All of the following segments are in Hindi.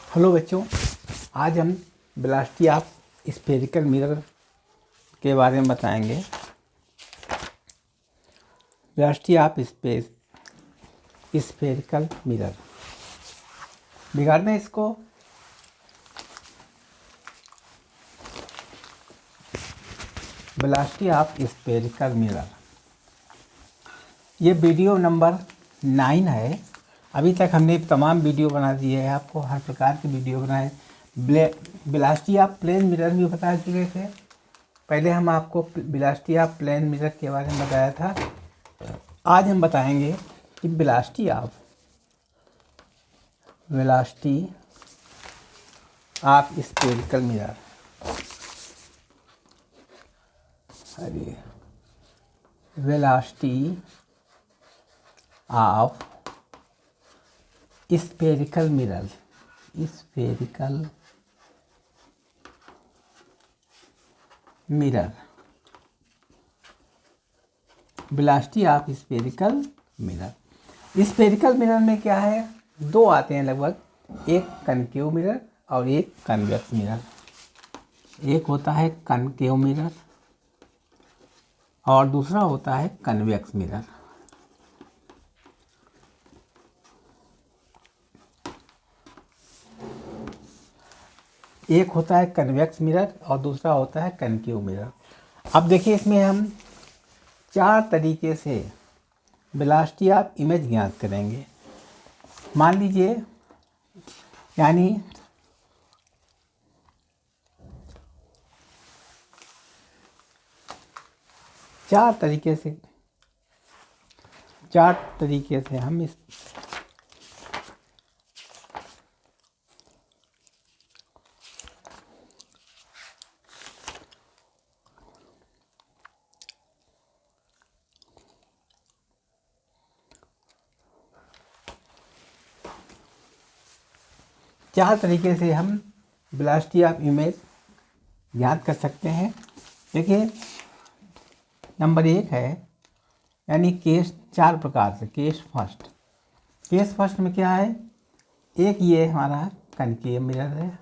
हेलो बच्चों, आज हम वेलोसिटी ऑफ स्फेरिकल मिरर के बारे में बताएंगे। वेलोसिटी ऑफ स्फेरिकल मिरर बिगाड़ना इसको। वेलोसिटी ऑफ स्फेरिकल मिरर, ये वीडियो नंबर 9 है। अभी तक हमने तमाम वीडियो बना दिए हैं, आपको हर प्रकार की वीडियो बनाए। वेलोसिटी ऑफ प्लेन मिरर भी बता चुके थे। पहले हम आपको वेलोसिटी ऑफ प्लेन मिरर के बारे में बताया था। आज हम बताएंगे कि वेलोसिटी ऑफ स्फेरिकल मिरर। अरे velocity of spherical mirror, spherical mirror, velocity of spherical mirror. Spherical mirror में क्या है, दो आते हैं लगभग, एक कनकेव मिरर और एक कन्वेक्स मिरर। एक होता है कनकेव मिरर और दूसरा होता है कन्वेक्स मिरर। एक होता है कन्वेक्स मिरर और दूसरा होता है कनकेव मिरर। अब देखिए, इसमें हम 4 तरीके से वेलोसिटी ऑफ इमेज ज्ञात करेंगे। मान लीजिए, यानी चार तरीके से हम इस वेलोसिटी ऑफ इमेज ज्ञात कर सकते हैं। देखिए, नंबर 1 है, यानी केस 4 प्रकार से। केस फर्स्ट में क्या है, एक ये हमारा कनकेव मिरर है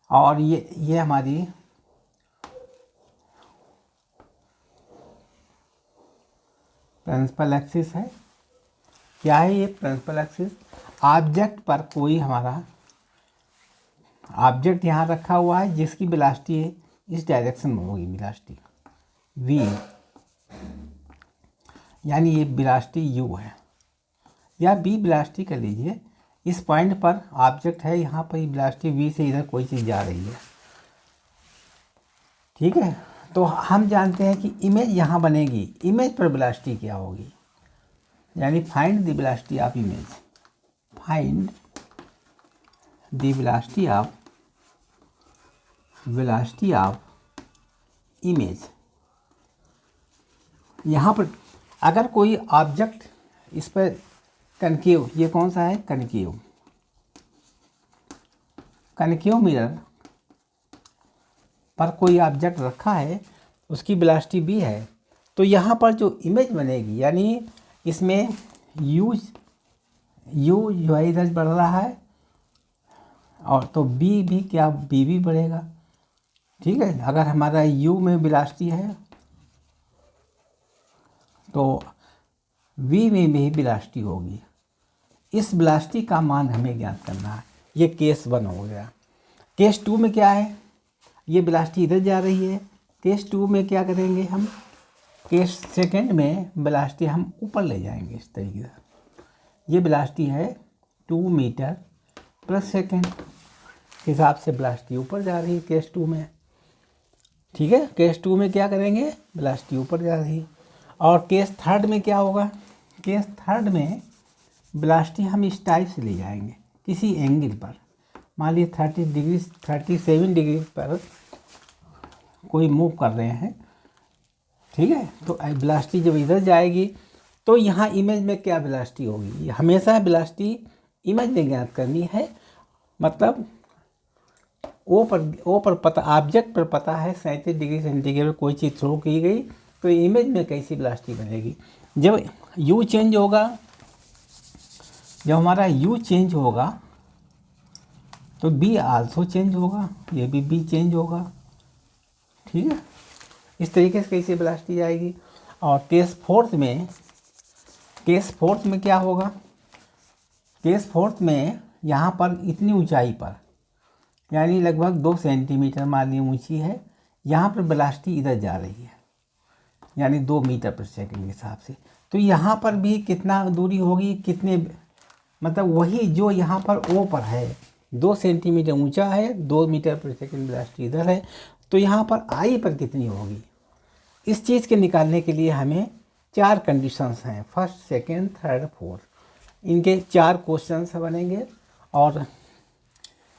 और ये हमारी प्रिंसिपल एक्सिस है। क्या है ये प्रिंसिपल एक्सिस? ऑब्जेक्ट पर कोई हमारा ऑब्जेक्ट यहाँ रखा हुआ है जिसकी वेलोसिटी इस डायरेक्शन में होगी, वेलोसिटी v, यानी ये वेलोसिटी u है, या b वेलोसिटी कर लीजिए। इस पॉइंट पर ऑब्जेक्ट है, यहाँ पर वेलोसिटी v से इधर कोई चीज़ जा रही है, ठीक है। तो हम जानते हैं कि इमेज यहाँ बनेगी, इमेज पर वेलोसिटी क्या होगी, यानी find the velocity of image, find the velocity of image. यहाँ पर अगर कोई ऑब्जेक्ट इस पर कनकेव, ये कौन सा है, कनकेव मिरर पर कोई ऑब्जेक्ट रखा है, उसकी वेलोसिटी b है, तो यहाँ पर जो इमेज बनेगी, यानी इसमें u जो है इधर बढ़ रहा है, और तो b भी क्या, b भी बढ़ेगा, ठीक है। अगर हमारा u में वेलोसिटी है तो v में भी वेलोसिटी होगी। इस वेलोसिटी का मान हमें ज्ञात करना है। ये केस 1 हो गया। केस 2 में क्या है, ये वेलोसिटी इधर जा रही है। केस 2 में क्या करेंगे हम, केस सेकंड में वेलोसिटी हम ऊपर ले जाएंगे इस तरीके से। ये वेलोसिटी है 2 मीटर प्रति सेकंड हिसाब से वेलोसिटी ऊपर जा रही है केस 2 में, ठीक है। केस 2 में क्या करेंगे, वेलोसिटी ऊपर जा रही है। और केस 3 में क्या होगा, केस 3 में वेलोसिटी हम इस टाइप से ले जाएंगे किसी एंगल पर। मान लीजिए 37 डिग्री पर कोई मूव कर रहे हैं, ठीक है। तो वेलोसिटी जब इधर जाएगी तो यहाँ इमेज में क्या वेलोसिटी होगी, हमेशा वेलोसिटी इमेज में ज्ञात करनी है। मतलब ओ पर पता, ऑब्जेक्ट पर पता है 37 डिग्री सेंटीग्रेड कोई चीज़ थ्रो की गई, तो इमेज में कैसी वेलोसिटी बनेगी। जब u चेंज होगा, जब हमारा u चेंज होगा तो बी आल्सो चेंज होगा, ये भी बी चेंज होगा। ठीक है, इस तरीके से कैसे वेलोसिटी आएगी। और केस फोर्थ में क्या होगा, केस फोर्थ में यहाँ पर इतनी ऊंचाई पर, यानी लगभग 2 सेंटीमीटर मान ली ऊंची है, यहाँ पर वेलोसिटी इधर जा रही है, यानी 2 मीटर पर सेकंड के हिसाब से। तो यहाँ पर भी कितना दूरी होगी, कितने, मतलब वही जो यहाँ पर ओ पर है, 2 सेंटीमीटर ऊंचा है, 2 मीटर पर सेकंड वेलोसिटी इधर है, तो यहाँ पर आई पर कितनी होगी। इस चीज़ के निकालने के लिए हमें 4 कंडीशंस हैं, फर्स्ट, सेकंड, थर्ड, फोर्थ। इनके 4 क्वेश्चंस बनेंगे और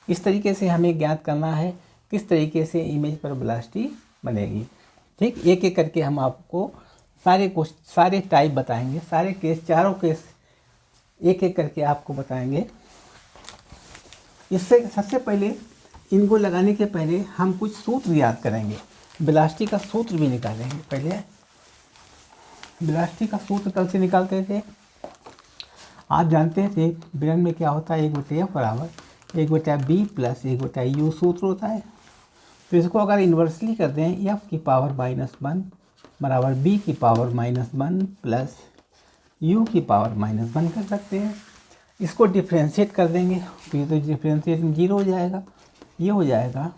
इस तरीके से हमें ज्ञात करना है किस तरीके से इमेज पर वेलोसिटी बनेगी। ठीक, एक एक करके हम आपको सारे टाइप बताएंगे, सारे केस, चारों केस एक एक करके आपको बताएंगे। इससे सबसे पहले इनको लगाने के पहले हम कुछ सूत्र याद करेंगे, वेलोसिटी का सूत्र भी निकालेंगे। पहले वेलोसिटी का सूत्र कल से निकालते थे, आप जानते थे विलयन में क्या होता है, 1/f बराबर 1/b प्लस 1/u सूत्र होता है। तो इसको अगर इन्वर्सली कर दें, f की पावर -1 बराबर b की पावर -1 प्लस u की पावर -1 कर सकते हैं। इसको डिफ्रेंशिएट कर देंगे तो ये तो डिफ्रेंशिएट 0 हो जाएगा, ये हो जाएगा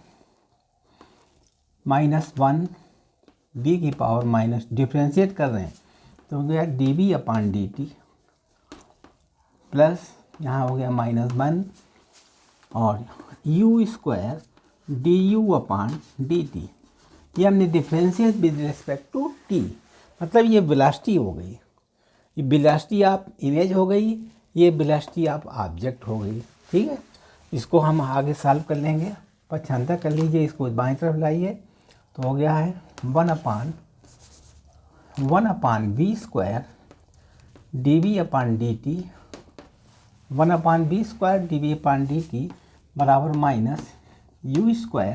-1 b की पावर माइनस, डिफ्रेंशिएट कर रहे हैं तो हो गया dB/dt प्लस यहाँ हो गया -1 और u² du/dt। ये हमने differentiate with respect to t, मतलब ये वेलोसिटी हो गई, ये वेलोसिटी ऑफ इमेज हो गई, ये वेलोसिटी ऑफ ऑब्जेक्ट हो गई। ठीक है, इसको हम आगे सॉल्व कर लेंगे, पक्षांतर कर लीजिए, इसको बाईं तरफ लाइए तो हो गया है 1/v² dB/dt 1/v² dB/dt बराबर -u²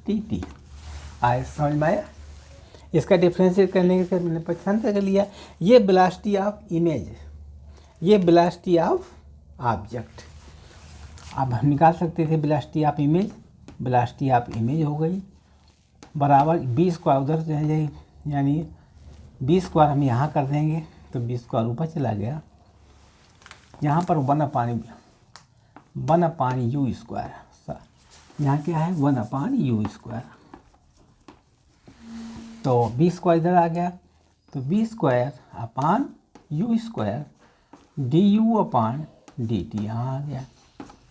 du/dt। आए समझ में आया। इसका डिफ्रेंशिएट करने के मैंने पक्षांतर कर लिया। ये वेलोसिटी ऑफ इमेज, ये वेलोसिटी ऑफ ऑब्जेक्ट। अब हम निकाल सकते थे velocity of image, velocity of image हो गई बराबर b² उधर चले जाए, यानी b² हम यहाँ कर देंगे तो b² ऊपर चला गया, यहाँ पर 1/u², यहाँ क्या है 1/u², तो b² इधर आ गया तो b² u² du/dt यहाँ आ गया।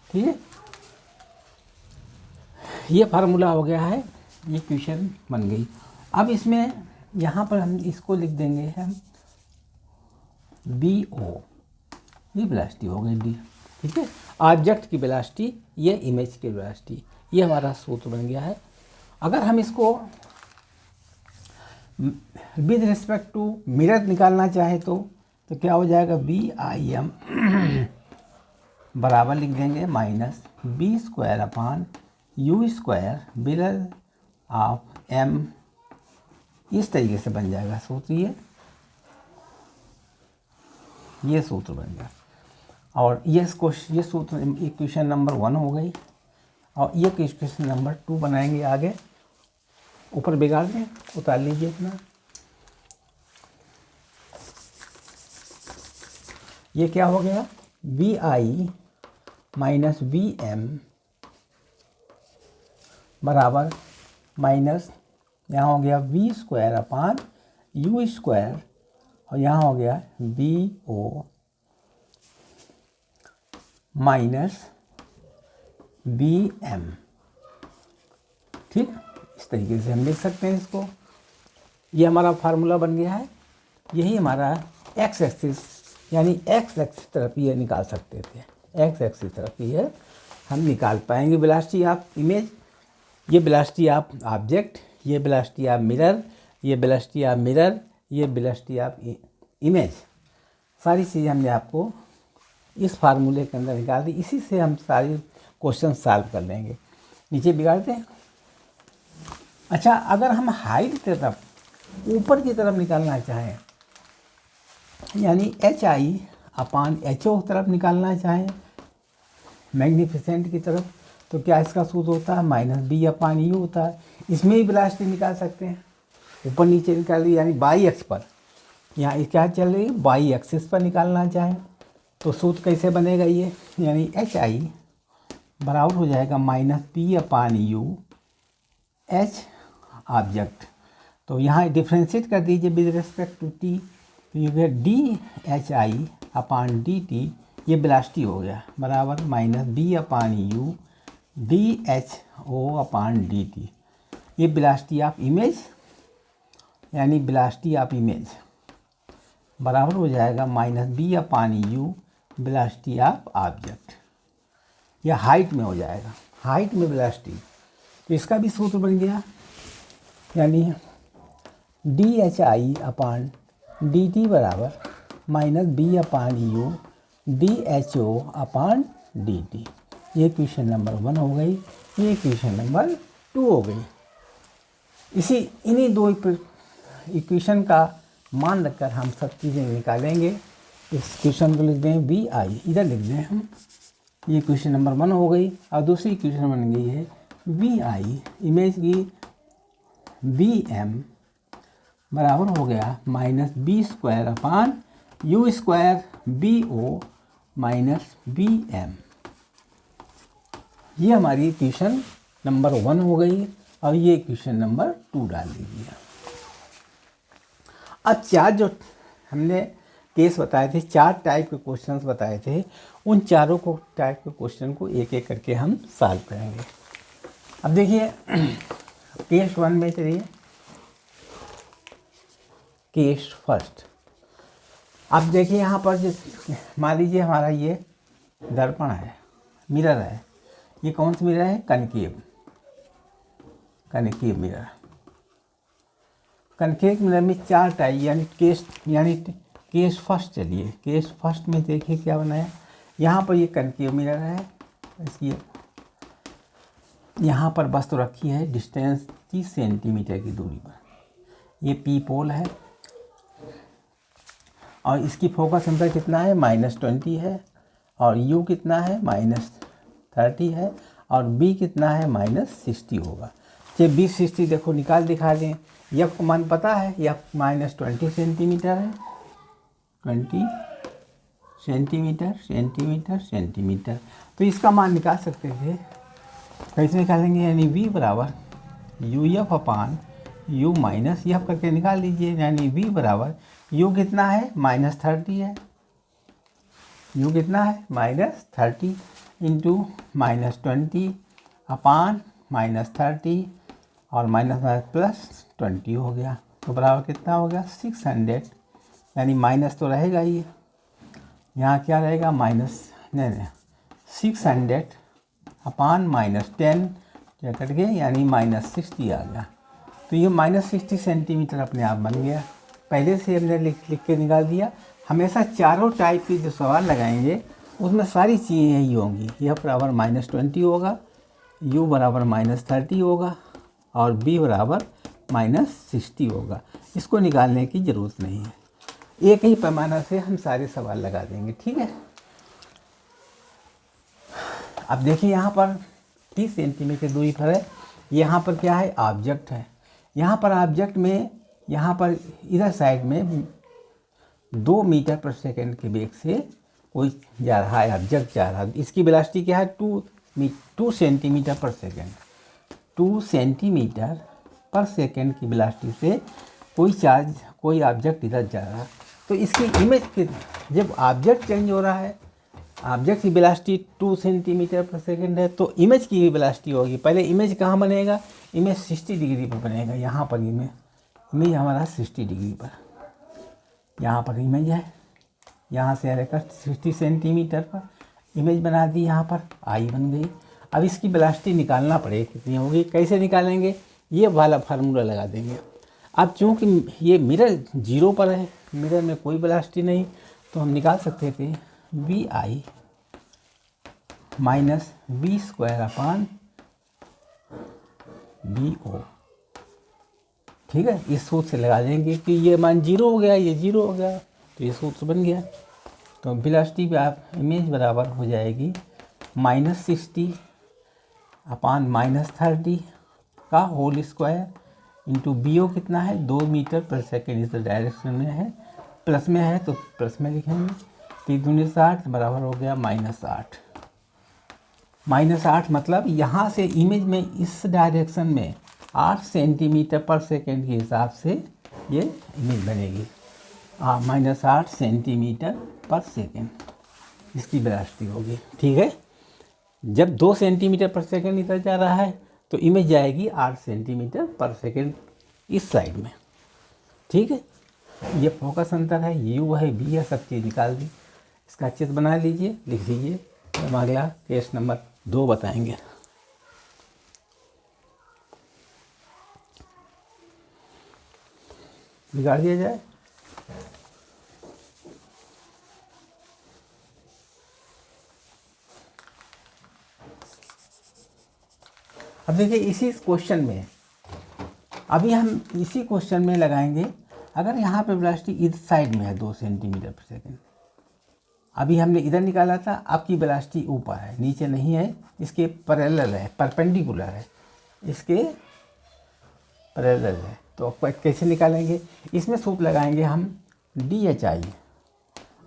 ठीक है, ये फार्मूला हो गया है, ये इक्वेशन बन गई। अब इसमें यहाँ पर हम इसको लिख देंगे हम BO, ये वेलोसिटी हो गई डी। ठीक है, ऑब्जेक्ट की वेलोसिटी, ये इमेज की वेलोसिटी, ये हमारा सूत्र बन गया है। अगर हम इसको विद रिस्पेक्ट टू मिरर निकालना चाहे तो क्या हो जाएगा, BIM बराबर लिख देंगे -b² u² mirror of m, इस तरीके से बन जाएगा सूत्र। ये सूत्र बन गया और ये सूत्र इक्वेशन नंबर 1 हो गई। और ये इक्वेशन नंबर 2 बनाएंगे आगे, ऊपर बिगाड़ दें, उतार लीजिए अपना। ये क्या हो गया, BI - BM बराबर माइनस, यहाँ हो गया v² u² और यहाँ हो गया BO माइनस BM। ठीक, इस तरीके से हम लिख सकते हैं इसको। ये हमारा फार्मूला बन गया है। यही हमारा एक्स एक्सिस, यानी एक्स एक्सिस तरफ ये निकाल सकते थे, एक्स एक्सिस तरफ ये हम निकाल पाएंगे वेलोसिटी ऑफ इमेज, ये वेलोसिटी ऑफ ऑब्जेक्ट, ये वेलोसिटी ऑफ मिरर, ये वेलोसिटी ऑफ मिरर, ये वेलोसिटी ऑफ इमेज। सारी चीज़ें हमने आपको इस फार्मूले के अंदर निकाल दी। इसी से हम सारे क्वेश्चन सॉल्व कर लेंगे। नीचे बिगाड़ते हैं। अच्छा, अगर हम हाइट की तरफ, ऊपर की तरफ निकालना चाहें, यानी HI/HO तरफ निकालना चाहें, मैग्नीफिसेंट की तरफ, तो क्या इसका सूत्र होता है -b अपान u होता है। इसमें भी वेलोसिटी निकाल सकते हैं, ऊपर नीचे निकाल ली, यानी बाई एक्स पर, यहाँ ये क्या चल रही है बाई एक्सिस पर निकालना चाहें तो सूत्र कैसे बनेगा ये, यानी एच आई बराबर हो जाएगा -p अपान u h ऑब्जेक्ट। तो यहाँ डिफ्रेंशिएट कर दीजिए विद रिस्पेक्ट टू t, तो ये गया D H I upon D T, ये वेलोसिटी हो गया बराबर -b अपान u डी एच ओ अपान डी टी। ये वेलोसिटी ऑफ इमेज, यानी वेलोसिटी ऑफ इमेज बराबर हो जाएगा -b upon u velocity of object. यह हाइट में हो जाएगा, हाइट में वेलोसिटी। तो इसका भी सूत्र बन गया, यानी D H I upon D T बराबर -b अपान u डी एच ओ अपान डी टी। ये क्वेश्चन नंबर 1 हो गई, ये क्वेश्चन नंबर 2 हो गई। इन्हीं दो इक्वेशन का मान रखकर हम सब चीज़ें निकालेंगे। इस क्वेश्चन को लिख दें बी आई, इधर लिख दें हम, ये क्वेश्चन नंबर 1 हो गई। और दूसरी इक्वेशन बन गई है वी आई, इमेज की बी एम बराबर हो गया -b² अपान u² BO -bm। ये हमारी इक्वेशन नंबर 1 हो गई, और ये इक्वेशन नंबर 2 डाल दीजिए। अब 4 जो हमने केस बताए थे, 4 टाइप के क्वेश्चंस बताए थे, उन चारों को टाइप के क्वेश्चन को एक एक करके हम सॉल्व करेंगे। अब देखिए केस 1 में चलिए, केस फर्स्ट। अब देखिए यहाँ पर मान लीजिए हमारा ये दर्पण है, मिरर है। ये कौन सा मिरर है? Concave mirror. कनकेव मिरर में 4 टाइप, यानी केस फर्स्ट। चलिए केस फर्स्ट में देखिए क्या बना है। यहाँ पर ये कनकेव मिरर है, इसकी यहाँ पर वस्तु रखी है डिस्टेंस 30 सेंटीमीटर की दूरी पर। ये पी पोल है, और इसकी फोकस अंतर कितना है? -20 है, और u कितना है? -30 है, और b कितना है? -60 होगा। चलिए b 60 देखो निकाल दिखा दें। यह को मान पता है, यह -20 सेंटीमीटर है, 20 सेंटीमीटर। तो इसका मान निकाल सकते थे, कैसे निकालेंगे? यानी v बराबर UF अपान u माइनस एफ करके निकाल लीजिए। यानी v बराबर u कितना है? -30 है, u कितना है? -30 इंटू -20 अपान -30 और +20 हो गया। तो बराबर कितना हो गया? 600। यानी माइनस तो रहेगा ही, यहाँ क्या रहेगा? नहीं 600 अपान -10 क्या कट गए, यानी -60 आ गया। तो ये -60 सेंटीमीटर अपने आप बन गया। पहले से हमने लिख के निकाल दिया। हमेशा चारों टाइप के जो सवाल लगाएंगे उसमें सारी चीज़ें यही होंगी। यह बराबर -20 होगा, u बराबर -30 होगा, और b बराबर -60 होगा। इसको निकालने की ज़रूरत नहीं है, एक ही पैमाना से हम सारे सवाल लगा देंगे। ठीक है। अब देखिए यहाँ पर 30 सेंटीमीटर दूरी पर है। यहाँ पर क्या है? ऑब्जेक्ट है। यहाँ पर ऑब्जेक्ट में, यहाँ पर इधर साइड में 2 मीटर पर सेकंड के वेग से कोई जा रहा है, ऑब्जेक्ट जा रहा है। इसकी वेलोसिटी क्या है? 2 सेंटीमीटर पर सेकंड। 2 सेंटीमीटर पर सेकंड की वेलोसिटी से कोई ऑब्जेक्ट इधर जा रहा है। तो इसकी इमेज की, जब ऑब्जेक्ट चेंज हो रहा है, ऑब्जेक्ट की वेलोसिटी 2 सेंटीमीटर पर सेकंड है, तो इमेज की भी वेलोसिटी होगी। पहले इमेज कहाँ बनेगा? इमेज 60 डिग्री पर बनेगा। यहाँ पर इमेज हमारा 60 डिग्री पर, यहाँ पर इमेज है, यहाँ से आकर 60 सेंटीमीटर पर इमेज बना दी। यहाँ पर आई बन गई। अब इसकी वेलोसिटी निकालना पड़ेगी, कितनी होगी? कैसे निकालेंगे? ये वाला फार्मूला लगा देंगे। अब चूँकि ये मिरर 0 पर है, मिरर में कोई वेलोसिटी नहीं, तो हम निकाल सकते थे we I -v² upon BO। ठीक है, इस सूत्र से लगा देंगे कि ये मान 0 हो गया, ये 0 हो गया, तो ये सूत्र बन गया। तो वेलोसिटी पे आप इमेज बराबर हो जाएगी -60 अपान -30 का होल स्क्वायर इंटू BO कितना है 2 मीटर पर सेकेंड इस डायरेक्शन में है, प्लस में है तो प्लस में लिखेंगे। 3 दूनी 60 बराबर हो गया -8। -8 मतलब यहाँ से इमेज में इस डायरेक्शन में 8 सेंटीमीटर पर सेकेंड के हिसाब से ये इमेज बनेगी। -8 सेंटीमीटर पर सेकेंड इसकी वेलोसिटी होगी। ठीक है, जब 2 सेंटीमीटर पर सेकेंड इधर जा रहा है तो इमेज जाएगी 8 सेंटीमीटर पर सेकेंड इस साइड में। ठीक है, ये फोकस अंतर है, U है, V है, सब चीज़ निकाल दी। इसका अच्छे से बना लीजिए, लिख लीजिए। हम अगला केस नंबर 2 बताएंगे। बिगाड़ दिया जाए। अब देखिए इसी क्वेश्चन में, अभी हम इसी क्वेश्चन में लगाएंगे। अगर यहाँ पे वेलोसिटी इस साइड में है 2 सेंटीमीटर पर सेकेंड, अभी हमने इधर निकाला था, आपकी वेलोसिटी ऊपर है, नीचे नहीं है, इसके पैरेलल है, परपेंडिकुलर है, इसके पैरेलल है। तो कैसे निकालेंगे? इसमें सूत्र लगाएंगे हम DHI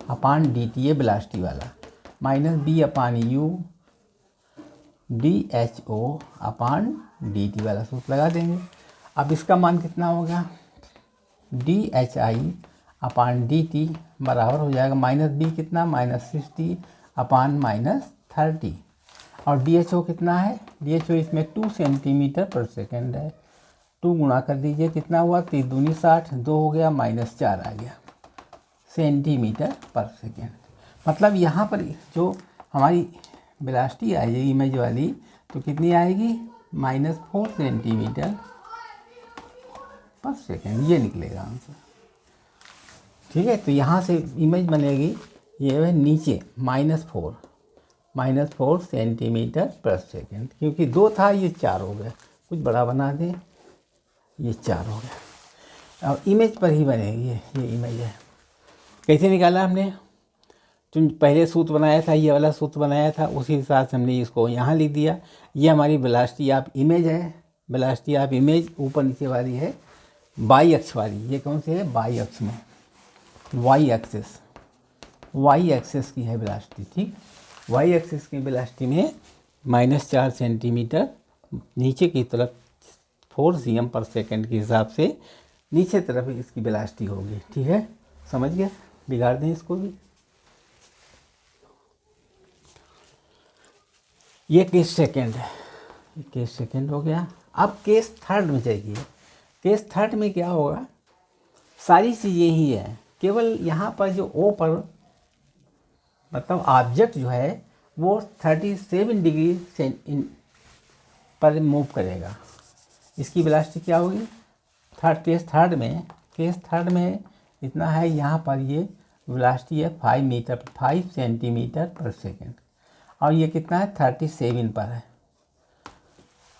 अपान DT, ये वेलोसिटी वाला, -B अपान U DHO अपान DT वाला सूत्र लगा देंगे। अब इसका मान कितना होगा? DHI अपान DT बराबर हो जाएगा -B कितना -60 अपान -30, और DHO कितना है? DHO इसमें 2 सेंटीमीटर पर सेकेंड है। 2 गुणा कर दीजिए, कितना हुआ? 3 दूनी 60, 2 हो गया, -4 आ गया सेंटीमीटर पर सेकेंड। मतलब यहाँ पर जो हमारी वेलोसिटी आएगी इमेज वाली, तो कितनी आएगी? -4 सेंटीमीटर पर सेकेंड, ये निकलेगा आंसर। ठीक है, तो यहाँ से इमेज बनेगी, ये है नीचे -4 सेंटीमीटर पर सेकेंड, क्योंकि 2 था, ये 4 हो गया। कुछ बड़ा बना दें, ये 4 हो गया। और इमेज पर ही बनेगी, ये इमेज है। कैसे निकाला हमने? जो पहले सूत्र बनाया था, ये वाला सूत्र बनाया था, उसी हिसाब से हमने इसको यहाँ लिख दिया। ये हमारी वेलोसिटी ऑफ इमेज है, वेलोसिटी ऑफ इमेज ऊपर नीचे वाली है, बाई अक्ष वाली। ये कौन सी है? बाई अक्ष में, वाई एक्सिस की है वेलोसिटी। ठीक, वाई एक्सिस की वेलोसिटी में -4 सेंटीमीटर नीचे की तरफ 4 cm पर सेकेंड के हिसाब से नीचे तरफ इसकी वेलोसिटी होगी। ठीक है, समझ गए? बिगाड़ दें इसको भी। ये केस सेकेंड है, केस सेकेंड हो गया। अब केस थर्ड में जाइए। केस थर्ड में क्या होगा? सारी चीज़ यही है, केवल यहाँ पर जो O पर मतलब ऑब्जेक्ट जो है वो 37 डिग्री पर मूव करेगा। इसकी वेलोसिटी क्या होगी? केस थर्ड में इतना है, यहाँ पर ये वेलोसिटी है 5 सेंटीमीटर पर सेकेंड, और ये कितना है? 37 पर है।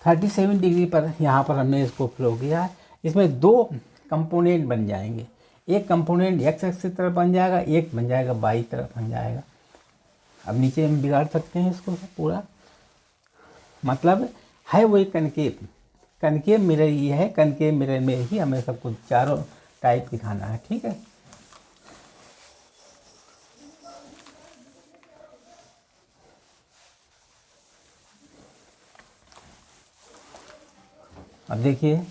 37 डिग्री पर यहाँ पर हमने इसको फ्लो किया है। इसमें 2 कंपोनेंट बन जाएंगे, एक कंपोनेंट x एक्सिस की तरफ बन जाएगा, एक बन जाएगा y तरफ बन जाएगा। अब नीचे हम बिगाड़ सकते हैं इसको पूरा, मतलब है वही कनकेव मिरर ये है। कनकेव मिरर में ही हमें सब कुछ चारों टाइप दिखाना है। ठीक है, अब देखिए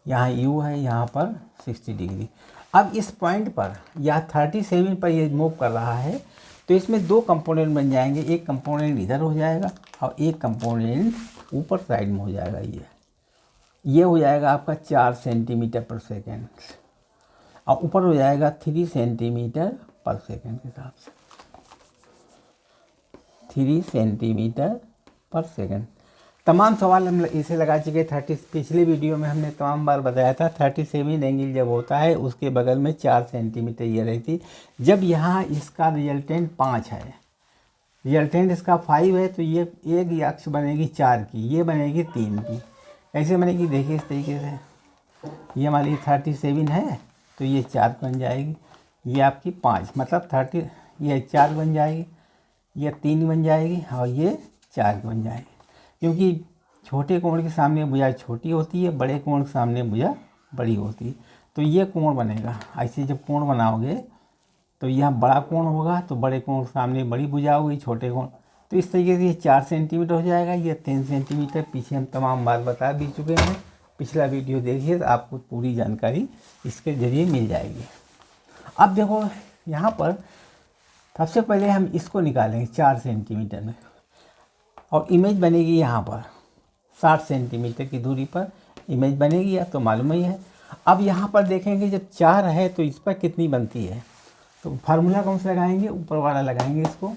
यहाँ U है, यहाँ पर 60 डिग्री। अब इस पॉइंट पर या 37 पर ये मूव कर रहा है, तो इसमें 2 कंपोनेंट बन जाएंगे। एक कंपोनेंट इधर हो जाएगा और एक कंपोनेंट ऊपर साइड में हो जाएगा। ये हो जाएगा आपका 4 सेंटीमीटर पर सेकेंड, और ऊपर हो जाएगा 3 सेंटीमीटर पर सेकेंड के हिसाब से, 3 सेंटीमीटर पर सेकेंड। तमाम सवाल हम इसे लगा चुके। 30 पिछले वीडियो में हमने तमाम बार बताया था 37 एंगल जब होता है उसके बगल में 4 सेंटीमीटर ये रहती। जब यहाँ इसका रिजल्टेंट 5 है, रिजल्टेंट इसका 5 है, तो ये एक अक्ष बनेगी 4 की, ये बनेगी 3 की। कैसे बनेगी? देखिए इस तरीके से, ये हमारी 37 है तो ये 4 बन जाएगी, ये आपकी 5, मतलब 30, ये 4 बन जाएगी, ये 3 बन जाएगी और ये 4 बन जाएगी, क्योंकि छोटे कोण के सामने भुजा छोटी होती है, बड़े कोण के सामने भुजा बड़ी होती है। तो ये कोण बनेगा। ऐसे जब कोण बनाओगे तो यहाँ बड़ा कोण होगा, तो बड़े कोण के सामने बड़ी भुजा होगी, छोटे कोण। तो इस तरीके से ये 4 सेंटीमीटर हो जाएगा, ये 3 सेंटीमीटर। पीछे हम तमाम बात बता भी चुके हैं, पिछला वीडियो देखिए तो आपको पूरी जानकारी इसके ज़रिए मिल जाएगी। अब देखो यहाँ पर सबसे पहले हम इसको निकालेंगे 4 सेंटीमीटर में, और इमेज बनेगी यहाँ पर 60 सेंटीमीटर की दूरी पर इमेज बनेगी, या तो मालूम ही है। अब यहाँ पर देखेंगे जब 4 है तो इस पर कितनी बनती है, तो फार्मूला कौन सा लगाएंगे, ऊपर वाला लगाएंगे इसको।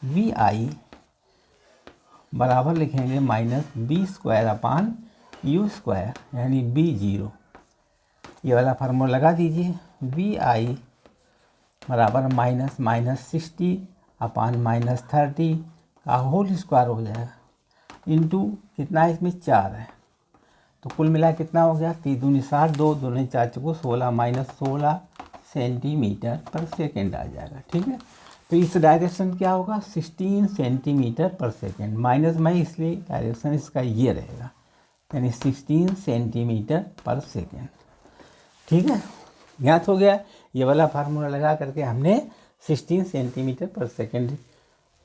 वी आई बराबर लिखेंगे -b² यानी b0। ये वाला फार्मूला लगा दीजिए। वी आई बराबर -60/-30 का होल स्क्वायर हो जाएगा, इंटू कितना है इसमें 4 है, तो कुल मिला कितना हो गया, 3 दूनी 60, 2 दूनी 4 चौको 16 -16 सेंटीमीटर पर सेकेंड आ जाएगा। ठीक है, तो इस डायरेक्शन क्या होगा 16 सेंटीमीटर पर सेकेंड, माइनस में इसलिए डायरेक्शन इसका ये रहेगा, यानी 16 सेंटीमीटर पर सेकेंड। ठीक है, ज्ञात हो गया। ये वाला फार्मूला लगा करके हमने 16 सेंटीमीटर पर सेकेंड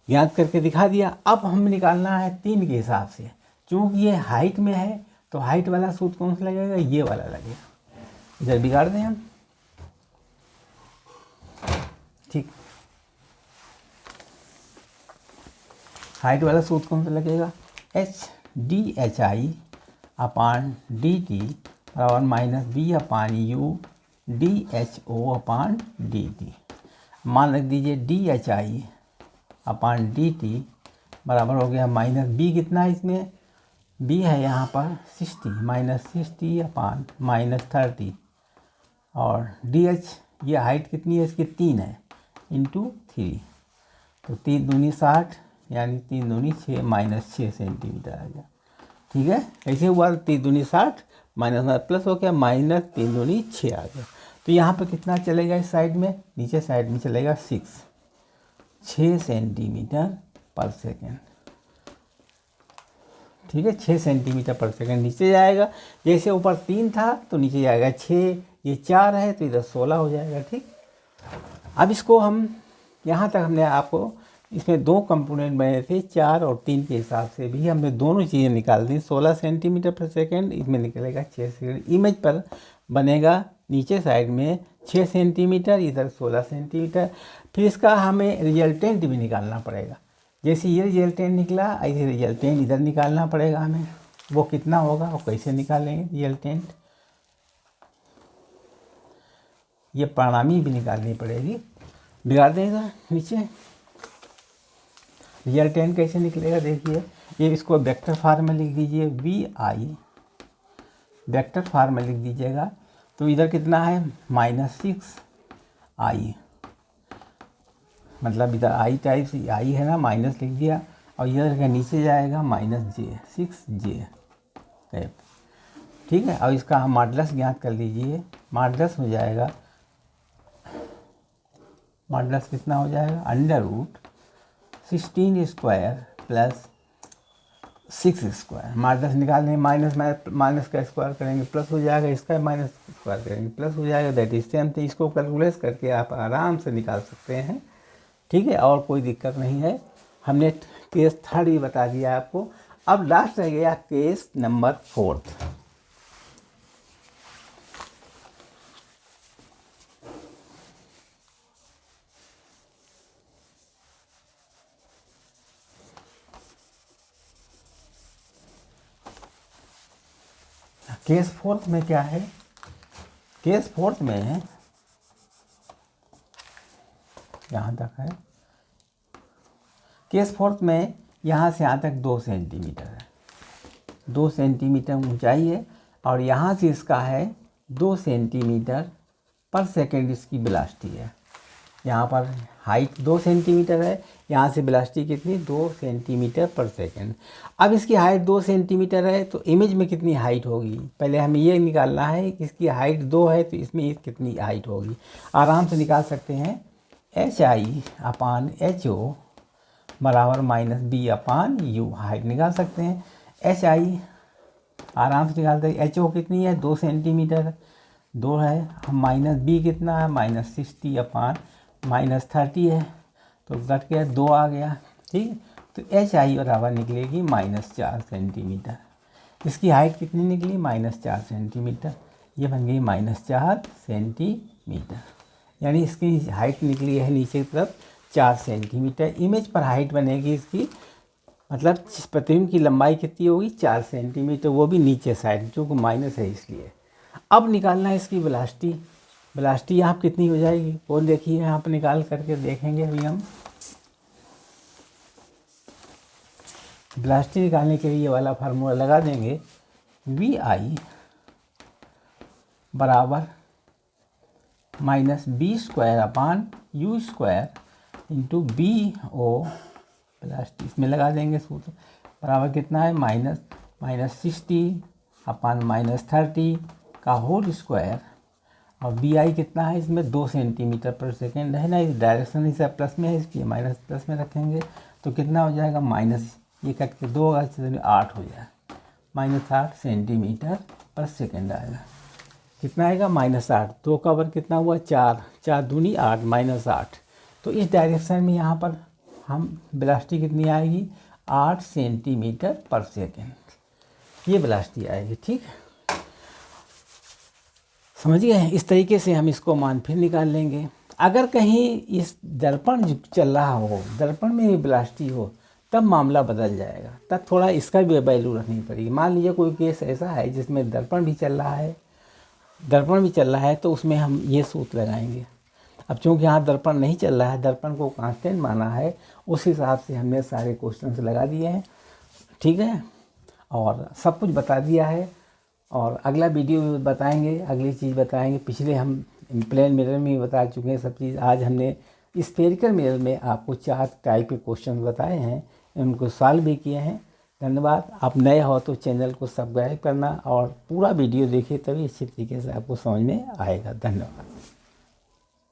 ज्ञात करके दिखा दिया। अब हम निकालना है 3 के हिसाब से, चूँकि ये हाइट में है तो हाइट वाला सूत्र कौन सा लगेगा, ये वाला लगेगा। इधर बिगाड़ दें हम। ठीक, हाइट वाला सूत्र कौन सा लगेगा, HDHI/dt बराबर -B/U/DHO/dt। मान रख दीजिए DHI/dt बराबर हो गया -B कितना है इसमें, B है यहाँ पर 60 -60/-30, और DH ये हाइट कितनी है इसकी 3 है, इंटू 3, तो 3 दूनी 60 यानी 3 दूनी 6 -6 सेंटीमीटर आ गया। ठीक है, ऐसे हुआ 3 दूनी 60 माइनस प्लस हो गया, -3 दूनी 6 आ गया। तो यहाँ पर कितना चलेगा इस साइड में, नीचे साइड में चलेगा 6 सेंटीमीटर पर सेकेंड। ठीक है, 6 सेंटीमीटर पर सेकेंड नीचे जाएगा। जैसे ऊपर 3 था तो नीचे जाएगा 6, ये 4 है तो इधर 16 हो जाएगा। ठीक, अब इसको हम यहाँ तक हमने आपको इसमें 2 कंपोनेंट बने थे, 4 और 3 के हिसाब से भी हमने दोनों चीज़ें निकाल दी। 16 सेंटीमीटर पर सेकेंड, इसमें निकलेगा 6 सेकेंड। इमेज पर बनेगा नीचे साइड में 6 सेंटीमीटर, इधर 16 सेंटीमीटर। फिर इसका हमें रिजल्टेंट भी निकालना पड़ेगा। जैसे ये रिजल्टेंट निकला ऐसे रिजल्टेंट इधर निकालना पड़ेगा हमें। वो कितना होगा और कैसे निकालेंगे रिजल्टेंट, ये परिणामी भी निकालनी पड़ेगी। बिगाड़ देगा नीचे। रिजल्टेंट कैसे निकलेगा देखिए, ये इसको वेक्टर फॉर्म में लिख दीजिए, VI वेक्टर फॉर्म में लिख दीजिएगा। तो इधर कितना है -6I, मतलब इधर I टाइप से I है ना, माइनस लिख दिया, और इधर का नीचे जाएगा -j 6j टाइप। ठीक है, और इसका हम मॉडुलस ज्ञात कर लीजिए। मॉडुलस हो जाएगा, मॉडुलस कितना हो जाएगा, √16² + 6²। माइनस निकालने माइनस का स्क्वायर करेंगे प्लस हो जाएगा, इसका माइनस स्क्वायर करेंगे प्लस हो जाएगा। That is same thing. इसको कैलकुलेट करके आप आराम से निकाल सकते हैं। ठीक है, और कोई दिक्कत नहीं है। हमने केस 3 भी बता दिया आपको। अब लास्ट रह गया केस नंबर 4। केस 4 में क्या है, केस 4 में यहाँ तक है। केस 4 में यहाँ से यहाँ तक 2 सेंटीमीटर है, 2 सेंटीमीटर ऊंचाई है, और यहाँ से इसका है 2 सेंटीमीटर पर सेकेंड इसकी वेलोसिटी है। यहाँ पर हाइट 2 सेंटीमीटर है, यहाँ से वेलोसिटी कितनी 2 सेंटीमीटर पर सेकेंड। अब इसकी हाइट 2 सेंटीमीटर है तो इमेज में कितनी हाइट होगी, पहले हमें ये निकालना है कि इसकी हाइट 2 है तो इसमें कितनी हाइट होगी। आराम से निकाल सकते हैं। HI/HO बराबर -B/U हाइट निकाल सकते हैं। HI आराम से निकालते हैं। HO कितनी है 2 सेंटीमीटर 2 है। हम -B कितना है -60/-30 है तो घट गया 2 आ गया। ठीक, तो HI बराबर निकलेगी -4 सेंटीमीटर। इसकी हाइट कितनी निकली -4 सेंटीमीटर। ये बन गई -4 सेंटीमीटर, यानी इसकी हाइट निकली है नीचे की तरफ 4 सेंटीमीटर। इमेज पर हाइट बनेगी इसकी, मतलब प्रतिबिंब की लंबाई कितनी होगी 4 सेंटीमीटर, वो भी नीचे साइड जो कि माइनस है इसलिए। अब निकालना है इसकी वेलोसिटी। वेलोसिटी यहाँ कितनी हो जाएगी वो देखिए, यहाँ पर निकाल करके देखेंगे अभी हम। वेलोसिटी निकालने के लिए ये वाला फार्मूला लगा देंगे, VI बराबर -B² इंटू BO वेलोसिटी, इसमें लगा देंगे सूत्र, बराबर कितना है -60/-30 का होल स्क्वायर, और BI कितना है इसमें 2 सेंटीमीटर पर सेकेंड है ना, इस डायरेक्शन इस प्लस में है इसलिए माइनस प्लस में रखेंगे तो कितना हो जाएगा माइनस, ये कट के 2 होगा 8 हो जाएगा, -8 सेंटीमीटर पर सेकेंड आएगा। कितना आएगा -8, 2 का वर्ग कितना हुआ 4, 4 दूनी 8 -8। तो इस डायरेक्शन में यहाँ पर हम वेलोसिटी कितनी आएगी 8 सेंटीमीटर पर सेकेंड, ये वेलोसिटी आएगी। ठीक, समझ गए। इस तरीके से हम इसको मान फिर निकाल लेंगे। अगर कहीं इस दर्पण जो चल रहा हो, दर्पण में वेलोसिटी हो, तब मामला बदल जाएगा, तब थोड़ा इसका भी वैल्यू रखनी पड़ेगी। मान लीजिए कोई केस ऐसा है जिसमें दर्पण भी चल रहा है, तो उसमें हम ये सूत्र लगाएंगे। अब चूँकि यहाँ दर्पण नहीं चल रहा है, दर्पण को कांस्टेंट माना है, उस हिसाब से हमने सारे क्वेश्चंस लगा दिए हैं। ठीक है, और सब कुछ बता दिया है, और अगला वीडियो में बताएंगे, अगली चीज़ बताएंगे। पिछले हम प्लेन मिरर में बता चुके हैं सब चीज़। आज हमने स्फेरिकल मिरर में आपको 4 टाइप के क्वेश्चन बताए हैं, उनको सॉल्व भी किए हैं। धन्यवाद। आप नए हो तो चैनल को सब्सक्राइब करना और पूरा वीडियो देखिए, तभी अच्छी तरीके से आपको समझ में आएगा। धन्यवाद।